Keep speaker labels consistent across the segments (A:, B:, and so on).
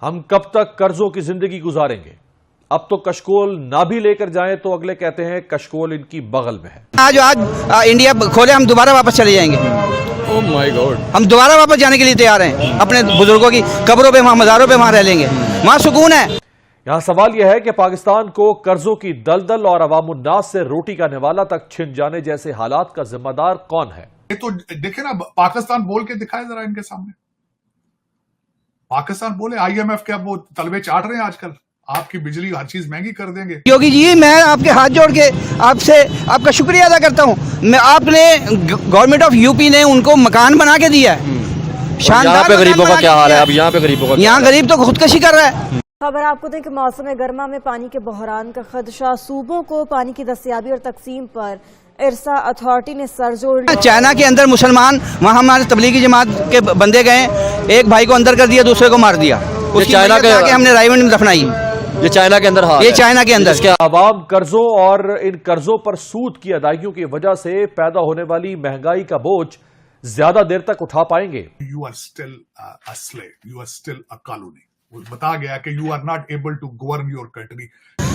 A: हम कब तक कर्जों की जिंदगी गुजारेंगे। अब तो कशकोल ना भी लेकर जाएं तो अगले कहते हैं कशकोल इनकी बगल में है।
B: आज इंडिया खोले हम दोबारा वापस चले जाएंगे।
C: ओह माय गॉड,
B: हम दोबारा वापस जाने के लिए तैयार हैं। अपने बुजुर्गों की कब्रों पे वहाँ मज़ारों पे वहाँ रह लेंगे, वहाँ सुकून है।
A: यहाँ सवाल यह है कि पाकिस्तान को कर्जों की दलदल और अवामुन्नास से रोटी का निवाला तक छिन जाने जैसे हालात का जिम्मेदार कौन है।
D: ये तो देखे ना, पाकिस्तान बोल के दिखाए जरा इनके सामने। पाकिस्तान बोले IMF के अब वो तलवे चाट रहे हैं आजकल, आपकी बिजली हर चीज महंगी कर देंगे।
B: योगी जी, मैं आपके हाथ जोड़ के आपसे आपका शुक्रिया अदा करता हूँ। मैं आपने गवर्नमेंट ऑफ यूपी ने उनको मकान बना के दिया है। शानदार।
C: यहाँ पे गरीबों का क्या हाल है? अब यहाँ पे गरीबों का,
B: यहाँ गरीब तो खुदकशी कर रहा है।
E: खबर आपको दें कि मौसम गर्मा में पानी के बहरान का खदशा, सूबों को पानी की दस्तयाबी और तकसीम पर इरसा अथॉरिटी ने सर जोड़ लिया।
B: चाइना के अंदर मुसलमान, वहाँ हमारे तबलीगी जमात के बंदे गए, एक भाई को अंदर कर दिया, दूसरे को मार दिया।
C: चाइना के
B: हमने रायगंज में दफनाई।
C: ये चाइना के अंदर हाल,
B: ये चाइना के अंदर।
A: आवाम कर्जों और इन कर्जों पर सूद की अदायगियों की वजह से पैदा होने वाली महंगाई का बोझ ज्यादा देर तक उठा पाएंगे।
D: You are still a slave, you are still a colony. बता गया कि you are not able to govern your country.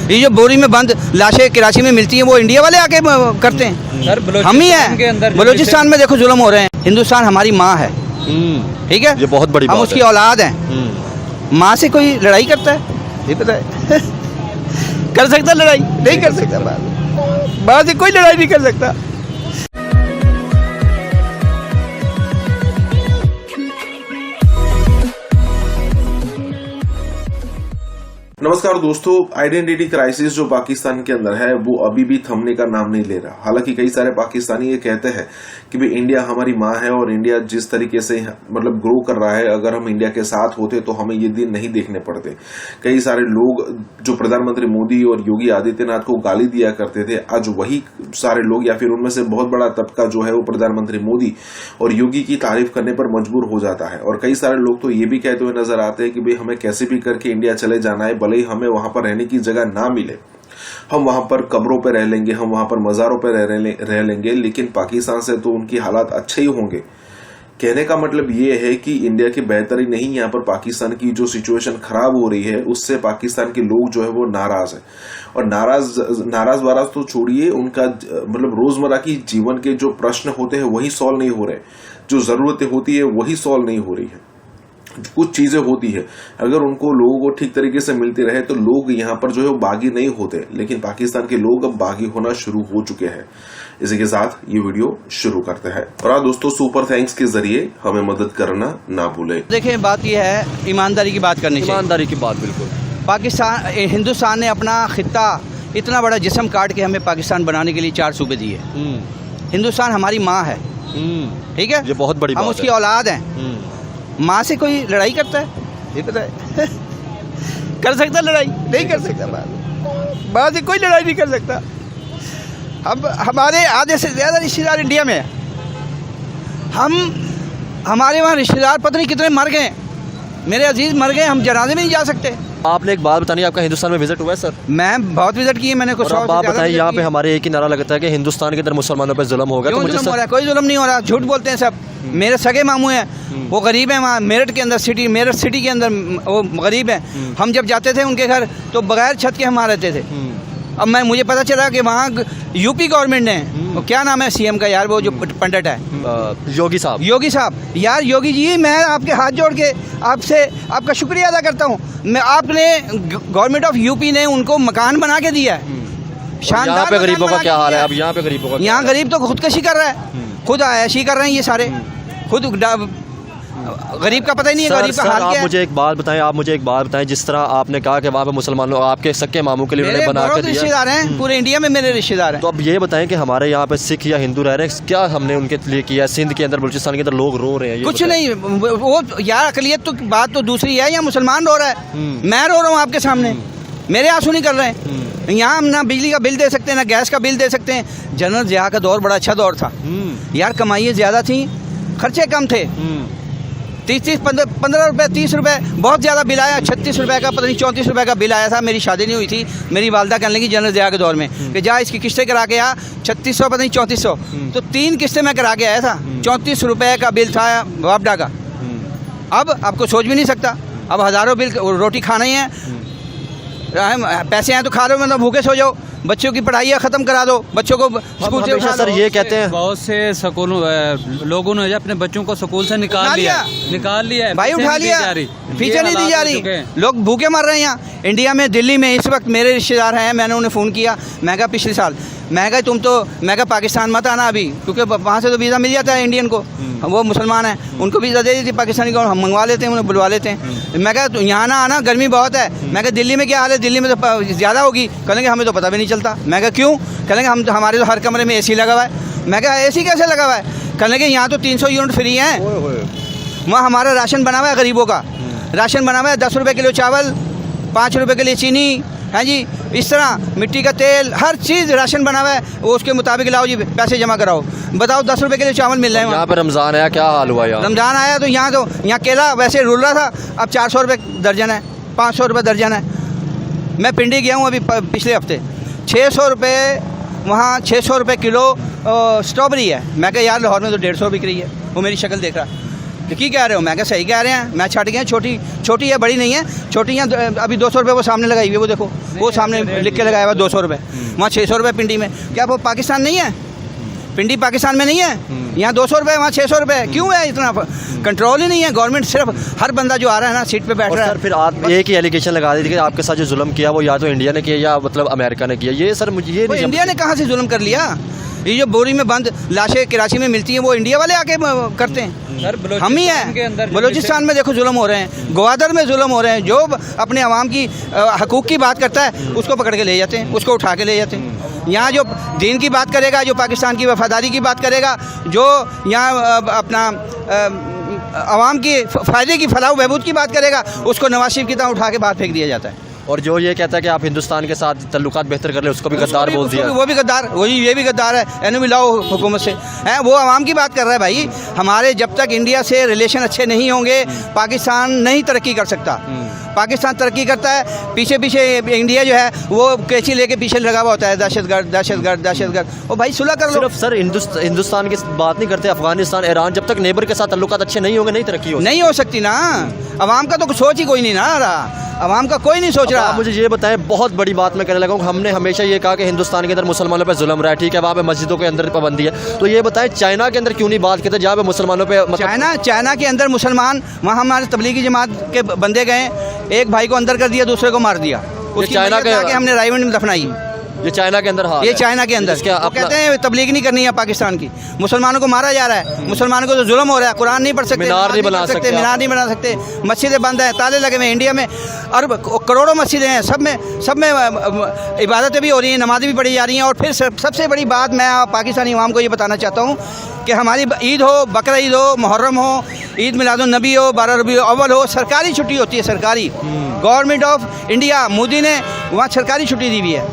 B: ये जो बोरी में बंद लाशें कराची में मिलती हैं, वो इंडिया वाले आके करते हैं। सर, हम ही हैं। बलूचिस्तान में देखो जुल्म हो रहे हैं। हिंदुस्तान हमारी माँ है, ठीक है,
C: ये बहुत बड़ी बात है।
B: हम उसकी औलाद हैं। माँ से कोई लड़ाई करता है? नहीं पता है। कर सकता लड़ाई? नहीं कर सकता। माँ से कोई लड़ाई नहीं कर सकता।
F: नमस्कार दोस्तों, आइडेंटिटी क्राइसिस जो पाकिस्तान के अंदर है वो अभी भी थमने का नाम नहीं ले रहा। हालांकि कई सारे पाकिस्तानी ये कहते हैं कि भाई इंडिया हमारी माँ है और इंडिया जिस तरीके से मतलब ग्रो कर रहा है, अगर हम इंडिया के साथ होते तो हमें ये दिन नहीं देखने पड़ते। कई सारे लोग जो प्रधानमंत्री मोदी और योगी आदित्यनाथ को गाली दिया करते थे, आज वही सारे लोग या फिर उनमें से बहुत बड़ा तबका जो है वो प्रधानमंत्री मोदी और योगी की तारीफ करने पर मजबूर हो जाता है। और कई सारे लोग तो ये भी कहते हुए नजर आते हैं कि भाई हमें कैसे भी करके इंडिया चले जाना है, भले ही हमें वहां पर रहने की जगह ना मिले, हम वहां पर कब्रों पे रह लेंगे, हम वहां पर मज़ारों पे रह लेंगे, लेकिन पाकिस्तान से तो उनकी हालात अच्छे ही होंगे। कहने का मतलब ये है कि इंडिया की बेहतरी नहीं, यहाँ पर पाकिस्तान की जो सिचुएशन खराब हो रही है उससे पाकिस्तान के लोग जो है वो नाराज है। और नाराज वाराज तो छोड़िए, उनका मतलब रोजमर्रा की जीवन के जो प्रश्न होते हैं वही सॉल्व नहीं हो रहे, जो जरूरतें होती है वही सॉल्व नहीं हो रही है। कुछ चीजें होती है, अगर उनको लोगों को ठीक तरीके से मिलती रहे तो लोग यहाँ पर जो है वो बागी नहीं होते, लेकिन पाकिस्तान के लोग अब बागी होना शुरू हो चुके हैं। इसी के साथ ये वीडियो शुरू करते हैं। और हाँ दोस्तों, सुपर थैंक्स के जरिए हमें मदद करना ना भूलें।
B: देखिए, बात यह है, ईमानदारी की बात करनी चाहिए।
C: ईमानदारी की बात बिल्कुल।
B: पाकिस्तान, हिंदुस्तान ने अपना खित्ता इतना बड़ा जिस्म काट के हमें पाकिस्तान बनाने के लिए 4 सूबे दिए। हिंदुस्तान हमारी माँ है, ठीक है,
C: ये बहुत बड़ी बात है।
B: हम उसकी औलाद हैं। माँ से कोई लड़ाई करता है? नहीं पता है। कर सकता लड़ाई? नहीं कर सकता। माँ से कोई लड़ाई नहीं कर सकता। हमारे आधे से ज़्यादा रिश्तेदार इंडिया में है। हमारे वहाँ रिश्तेदार पता नहीं कितने मर गए, मेरे अजीज मर गए, हम जनाजे में नहीं जा सकते।
C: आपने एक बात बतानी, आपका हिंदुस्तान में विजिट हुआ है सर?
B: मैं बहुत विजिट किए, मैंने कुछ।
C: आप बताइए, यहाँ पे हमारे एक ही नारा लगता है कि हिंदुस्तान के अंदर मुसलमानों पर जुल्म होगा। तो मुझे
B: कोई जुल्म नहीं हो रहा, झूठ बोलते हैं सब। मेरे सगे मामू हैं, वो गरीब हैं, वहाँ मेरठ के अंदर मेरठ सिटी के अंदर वो गरीब हैं। हम जब जाते थे उनके घर तो बगैर छत के हम वहाँ रहते थे। अब मुझे पता चला कि वहाँ यूपी गवर्नमेंट ने, वो क्या नाम है CM का यार, वो जो पंडित है,
C: योगी साहब।
B: योगी साहब, यार योगी जी, मैं आपके हाथ जोड़ के आपसे आपका शुक्रिया अदा करता हूँ। मैं आपने गवर्नमेंट ऑफ यूपी ने उनको मकान बना के दिया है। शानदार।
C: यहाँ पे गरीबों का क्या हाल है? अब यहाँ पे गरीबों का,
B: यहाँ गरीब तो खुदकशी कर रहा है, खुद ऐशी कर रहे हैं ये सारे, खुद गरीब का पता ही नहीं है गरीब का हाल क्या है।
C: मुझे एक बात बताएं, आप मुझे एक बात बताएं, जिस तरह आपने कहा कि वहाँ पे मुसलमान लोग आपके सक्के मामू के लिए उन्होंने बना के दिया।
B: रिश्तेदार हैं, पूरे इंडिया में मेरे रिश्तेदार हैं।
C: तो अब ये बताएं कि हमारे यहाँ पे सिख या हिंदू रह रहे हैं, क्या हमने उनके लिए किया? सिंध के अंदर, बलूचिस्तान के अंदर लोग रो रहे हैं।
B: कुछ नहीं, वो यार अकलियत तो बात तो दूसरी है, या मुसलमान रो रहा है, मैं रो रहा हूँ आपके सामने, मेरे आंसू नहीं कर रहे हैं। यहाँ हम ना बिजली का बिल दे सकते हैं, ना गैस का बिल दे सकते हैं। जनरल ज़िया का दौर बड़ा अच्छा दौर था यार, कमाइयाँ ज़्यादा थी, खर्चे कम थे। 15 रुपये 30 रुपये बहुत ज़्यादा बिल आया। 36 रुपये का, पता नहीं 34 रुपये का बिल आया था। मेरी शादी नहीं हुई थी, मेरी वालदा कहने लगी जनरल ज़िया के दौर में कि जा इसकी किस्तें करा के आ, 3600 पता नहीं 3400, तो 3 किस्तें मैं करा के आया था। 34 रुपये का बिल था वापडा का। अब आपको सोच भी नहीं सकता, अब हज़ारों बिल रोटी खाना ही है, पैसे हैं तो खा लो, मतलब भूखे सो जाओ। बच्चों की पढ़ाइयाँ ख़त्म करा दो, बच्चों को स्कूल से
C: हमेशा
B: उठा
C: सर
B: दो।
C: ये कहते हैं
G: बहुत से स्कूलों लोगों ने अपने बच्चों को स्कूल से निकाल लिया है
B: भाई,
G: फीसें
B: उठा
G: नहीं दी
B: लिया,
G: जा रही।
B: फीसें
G: ये
B: नहीं दी जा
G: हालात हो चुके
B: रही,
G: हैं।
B: लोग भूखे मर रहे हैं यहाँ इंडिया में। दिल्ली में इस वक्त मेरे रिश्तेदार हैं, मैंने उन्हें फ़ोन किया, मैं कहा पिछले साल मैं कहा तुम तो, मैं कहा पाकिस्तान मत आना अभी, क्योंकि वहाँ से तो वीज़ा मिल जाता है इंडियन को, वो मुसलमान हैं, उनको वीज़ा दे देती पाकिस्तानी को, हम मंगवा लेते हैं, उन्हें बुलवा लेते हैं। मैं कहा यहाँ ना आना, गर्मी बहुत है। मैं कहा दिल्ली में क्या हाल है, दिल्ली में तो ज़्यादा होगी। कहेंगे हमें तो पता भी नहीं चलता। मैं कहा क्यों? कहेंगे हम तो, हमारे तो हर कमरे में AC लगा हुआ है। मैं कहा AC कैसे लगा हुआ है? कहेंगे यहाँ तो 300 यूनिट फ्री हैं, वहाँ हमारा राशन बना हुआ है, गरीबों का राशन बना हुआ है, 10 रुपये किलो चावल, 5 रुपये के लिए चीनी, है जी, इस तरह मिट्टी का तेल, हर चीज़ राशन बना हुआ है, वो उसके मुताबिक लाओ जी, पैसे जमा कराओ। बताओ 10 रुपये के लिए चावल मिल रहे हैं
C: यहाँ पे रमज़ान आया, क्या हाल हुआ यहाँ?
B: रमज़ान आया तो यहाँ केला वैसे रुल रहा था, अब 400 रुपये दर्जन है, 500 रुपये दर्जन है। मैं पिंडी गया हूँ अभी पिछले हफ्ते, 600 रुपये वहाँ, 600 रुपये किलो स्ट्रॉबेरी है। मैं कहा यार लाहौर में तो 150 बिक रही है। वो मेरी शक्ल देख रहा, की कह रहे हो? मैं कहा सही कह रहे हैं, मैं छट गया, छोटी है, बड़ी नहीं है, छोटी है। अभी 200 रुपये वो सामने लगाई हुई है, वो देखो, वो सामने लिख के लगाया हुआ 200 रुपये, वहाँ 600 रुपये पिंडी में। क्या वो पाकिस्तान नहीं है? पिंडी पाकिस्तान में नहीं है? यहाँ 200 रुपये, वहाँ 600 रुपये, क्यों है इतना? कंट्रोल ही नहीं है गवर्नमेंट, सिर्फ हर बंदा जो आ रहा है ना सीट पे बैठ रहा है।
C: सर फिर आप एक ही एलिगेशन लगा दी थी कि आपके साथ जो जुल्म किया वो या तो इंडिया ने किया या मतलब अमेरिका ने किया। ये सर मुझे ये नहीं
B: इंडिया ने कहाँ से जुल्म कर लिया? ये जो बोरी में बंद लाशें कराची में मिलती हैं, वो इंडिया वाले आके करते हैं, हम ही हैं। बलूचिस्तान में देखो जुल्म हो रहे हैं, ग्वादर में जुल्म हो रहे हैं। जो अपने अवाम की हकूक़ की बात करता है उसको पकड़ के ले जाते हैं, उसको उठा के ले जाते हैं। यहाँ जो दीन की बात करेगा, जो पाकिस्तान की वफादारी की बात करेगा, जो यहाँ अपना अवाम की फ़ायदे की फलाह बहबूद की बात करेगा, उसको नवाज शरीफ की तरह उठा के बाहर फेंक दिया जाता है।
C: और जो ये कहता है कि आप हिंदुस्तान के साथ तल्लुकात बेहतर कर ले, उसको भी गद्दार बोल दिया।
B: वो भी गद्दार, वही ये भी गद्दार है, एनओ मिलाओ हुकूमत से है, वो आवाम की बात कर रहा है। भाई हमारे जब तक इंडिया से रिलेशन अच्छे नहीं होंगे, पाकिस्तान नहीं तरक्की कर सकता। पाकिस्तान तरक्की करता है, पीछे पीछे इंडिया जो है वो कैंची लेके पीछे लगा हुआ होता है, दहशतगर्द दहशतगर्द दहशतगर्द। ओ भाई सुलह कर लो।
C: सिर्फ सर हिंदुस्तान की बात नहीं करते, अफगानिस्तान, ईरान, जब तक नेबर के साथ तल्लुकात अच्छे नहीं होंगे नहीं तरक्की
B: नहीं हो सकती ना। अवाम का तो सोच ही कोई नहीं ना रहा, अवाम का कोई नहीं सोच रहा।
C: आप मुझे ये बताएं, बहुत बड़ी बात मैं कहने लगा हूँ, हमने हमेशा ये कहा कि हिंदुस्तान के अंदर मुसलमानों पर जुल्म रहा है, ठीक है, वहाँ पे मस्जिदों के अंदर पाबंदी है, तो ये बताएं चाइना के अंदर क्यों नहीं बात करते जहाँ पे मुसलमानों पे
B: चाइना के अंदर मुसलमान, वहाँ हमारे तबलीगी जमात के बंदे गए, एक भाई को अंदर कर दिया, दूसरे को मार दिया, उसकी
C: चाइना के
B: हमने रायवंड में दफनाई।
C: ये चाइना के अंदर हाल
B: ये
C: है।
B: चाइना के अंदर
C: तो
B: कहते हैं तबलीग नहीं करनी है पाकिस्तान की, मुसलमानों को मारा जा रहा है, मुसलमानों को तो जुल्म हो रहा है, कुरान नहीं पढ़ सकते,
C: मीनार नहीं बना सकते,
B: मीनार नहीं बना सकते, मस्जिदें बंद हैं, ताले लगे हुए। इंडिया में अरब करोड़ों मस्जिदें हैं, सब में इबादतें भी हो रही हैं, नमाज़ें भी पढ़ी जा रही हैं। और फिर सबसे बड़ी बात मैं पाकिस्तानी अवाम को ये बताना चाहता हूँ कि हमारी ईद हो, बकरा ईद हो, मुहर्रम हो, ईद मिलादुन नबी हो, 12 रबीउल अव्वल हो, सरकारी छुट्टी होती है, सरकारी। गवर्नमेंट ऑफ इंडिया, मोदी ने वहाँ सरकारी छुट्टी दी हुई है।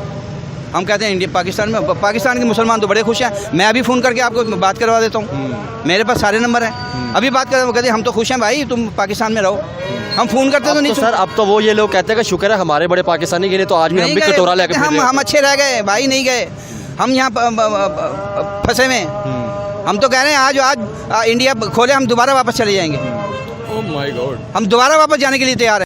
B: हम कहते हैं इंडिया पाकिस्तान के मुसलमान तो बड़े खुश हैं। मैं अभी फ़ोन करके आपको बात करवा देता हूँ, मेरे पास सारे नंबर हैं, अभी बात कर, वो कहते हैं हम तो खुश हैं भाई, तुम पाकिस्तान में रहो। हम फ़ोन करते तो नहीं
C: सर, अब तो वो ये लोग कहते हैं कि शुक्र है हमारे बड़े पाकिस्तानी के लिए, तो आज भी हम भी कटोरा लेकर
B: हम अच्छे रह गए भाई, नहीं गए हम यहाँ फंसे में। हम तो कह रहे हैं आज इंडिया खोले, हम दोबारा वापस चले जाएंगे।
G: ओह माय गॉड,
B: हम दोबारा वापस जाने के लिए तैयार हैं।